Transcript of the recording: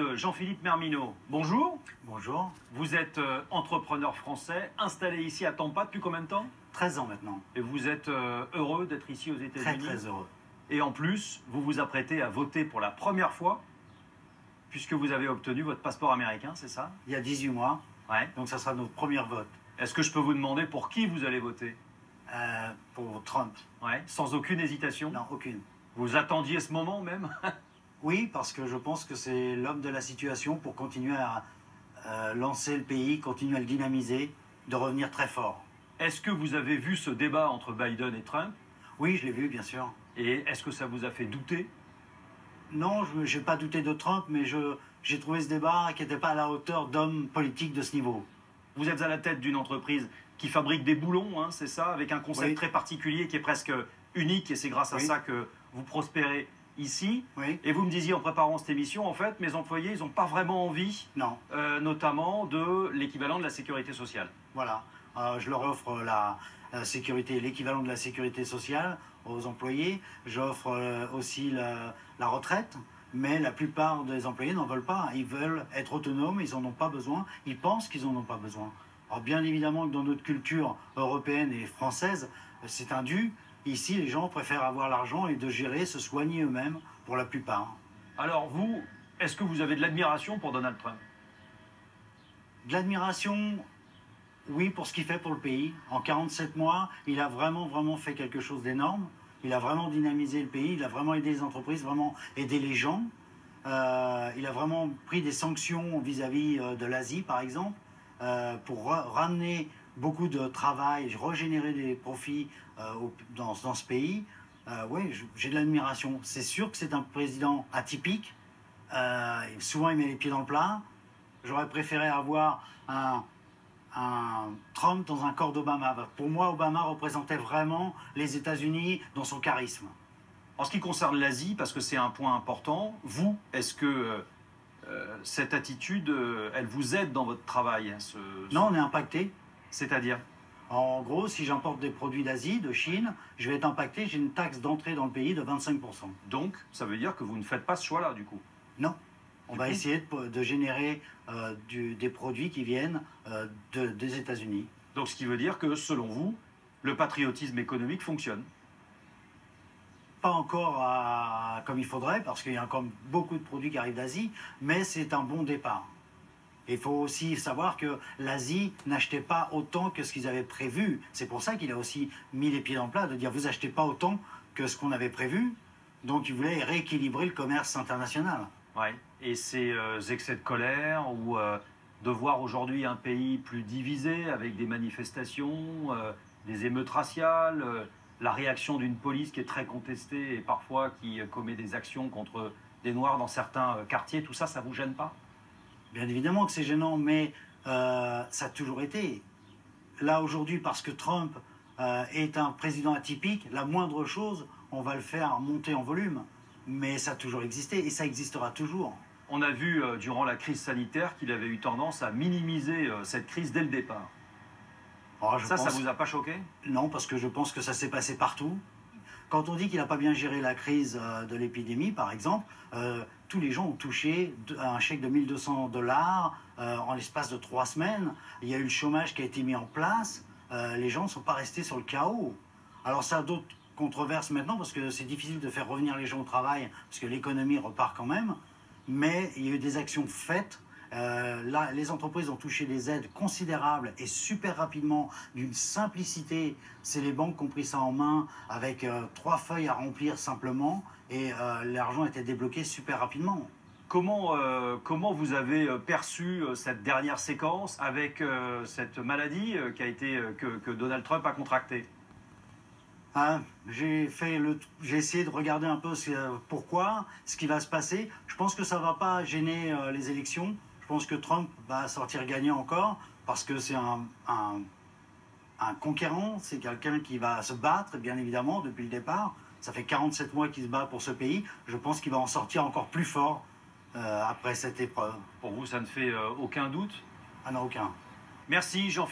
de Jean-Philippe Merminot. Bonjour. Bonjour. Vous êtes entrepreneur français, installé ici à Tampa depuis combien de temps? 13 ans maintenant. Et vous êtes heureux d'être ici aux États-Unis? Très heureux. Et en plus, vous vous apprêtez à voter pour la première fois, puisque vous avez obtenu votre passeport américain, c'est ça? Il y a 18 mois, Ouais. donc ça sera notre premier vote. Est-ce que je peux vous demander pour qui vous allez voter? Pour Trump. Ouais. Sans aucune hésitation? Non, aucune. Vous attendiez ce moment même? Oui, parce que je pense que c'est l'homme de la situation pour continuer à lancer le pays, continuer à le dynamiser, de revenir très fort. Est-ce que vous avez vu ce débat entre Biden et Trump? Oui, je l'ai vu, bien sûr. Et est-ce que ça vous a fait douter? Non, je n'ai pas douté de Trump, mais j'ai trouvé ce débat qui n'était pas à la hauteur d'hommes politiques de ce niveau. Vous êtes à la tête d'une entreprise qui fabrique des boulons, hein, c'est ça, avec un concept Oui. très particulier qui est presque unique, et c'est grâce à Oui. ça que vous prospérez ici. Oui. Et vous me disiez en préparant cette émission, en fait, mes employés, ils n'ont pas vraiment envie, Non, notamment de l'équivalent de la sécurité sociale. voilà. Je leur offre la sécurité, l'équivalent de la sécurité sociale aux employés. J'offre aussi la retraite, mais la plupart des employés n'en veulent pas. Ils veulent être autonomes, ils n'en ont pas besoin, ils pensent qu'ils n'en ont pas besoin. Alors bien évidemment que dans notre culture européenne et française, c'est un dû. Ici, les gens préfèrent avoir l'argent et de gérer, se soigner eux-mêmes pour la plupart. Alors vous, est-ce que vous avez de l'admiration pour Donald Trump? De l'admiration, oui, pour ce qu'il fait pour le pays. En 47 mois, il a vraiment fait quelque chose d'énorme. Il a vraiment dynamisé le pays, il a vraiment aidé les entreprises, vraiment aidé les gens. Il a vraiment pris des sanctions vis-à-vis de l'Asie, par exemple, pour ramener beaucoup de travail, régénérer des profits dans ce pays. Oui, j'ai de l'admiration. C'est sûr que c'est un président atypique. Souvent, il met les pieds dans le plat. J'aurais préféré avoir un Trump dans un corps d'Obama. Pour moi, Obama représentait vraiment les États-Unis dans son charisme. En ce qui concerne l'Asie, parce que c'est un point important, vous, est-ce que cette attitude, elle vous aide dans votre travail? Non, on est impacté. C'est-à-dire? En gros, si j'importe des produits d'Asie, de Chine, je vais être impacté. J'ai une taxe d'entrée dans le pays de 25%. Donc, ça veut dire que vous ne faites pas ce choix-là, du coup? Non. On va essayer de générer des produits qui viennent des États-Unis. Donc, ce qui veut dire que, selon vous, le patriotisme économique fonctionne? Pas encore comme il faudrait, parce qu'il y a encore beaucoup de produits qui arrivent d'Asie, mais c'est un bon départ. Il faut aussi savoir que l'Asie n'achetait pas autant que ce qu'ils avaient prévu. C'est pour ça qu'il a aussi mis les pieds dans le plat, de dire vous achetez pas autant que ce qu'on avait prévu. Donc il voulait rééquilibrer le commerce international. Ouais. Et ces excès de colère ou de voir aujourd'hui un pays plus divisé avec des manifestations, des émeutes raciales, la réaction d'une police qui est très contestée et parfois qui commet des actions contre des Noirs dans certains quartiers, tout ça, ça vous gêne pas? Bien évidemment que c'est gênant, mais ça a toujours été. Là aujourd'hui, parce que Trump est un président atypique, la moindre chose, on va le faire monter en volume. Mais ça a toujours existé et ça existera toujours. On a vu durant la crise sanitaire qu'il avait eu tendance à minimiser cette crise dès le départ. Alors, Ça vous a pas choqué? Non, parce que je pense que ça s'est passé partout. Quand on dit qu'il n'a pas bien géré la crise de l'épidémie, par exemple, tous les gens ont touché un chèque de 1 200 $ en l'espace de 3 semaines. Il y a eu le chômage qui a été mis en place. Les gens ne sont pas restés sur le chaos. Alors ça a d'autres controverses maintenant, parce que c'est difficile de faire revenir les gens au travail, parce que l'économie repart quand même. Mais il y a eu des actions faites. Là, les entreprises ont touché des aides considérables et super rapidement, d'une simplicité. C'est les banques qui ont pris ça en main avec 3 feuilles à remplir simplement et l'argent était débloqué super rapidement. Comment vous avez perçu cette dernière séquence avec cette maladie que Donald Trump a contractée? J'ai essayé de regarder un peu pourquoi, ce qui va se passer. Je pense que ça ne va pas gêner les élections. Je pense que Trump va sortir gagnant encore parce que c'est un conquérant, c'est quelqu'un qui va se battre, bien évidemment, depuis le départ. Ça fait 47 mois qu'il se bat pour ce pays. Je pense qu'il va en sortir encore plus fort après cette épreuve. Pour vous, ça ne fait aucun doute? Ah non, aucun. Merci, Jean-Philippe.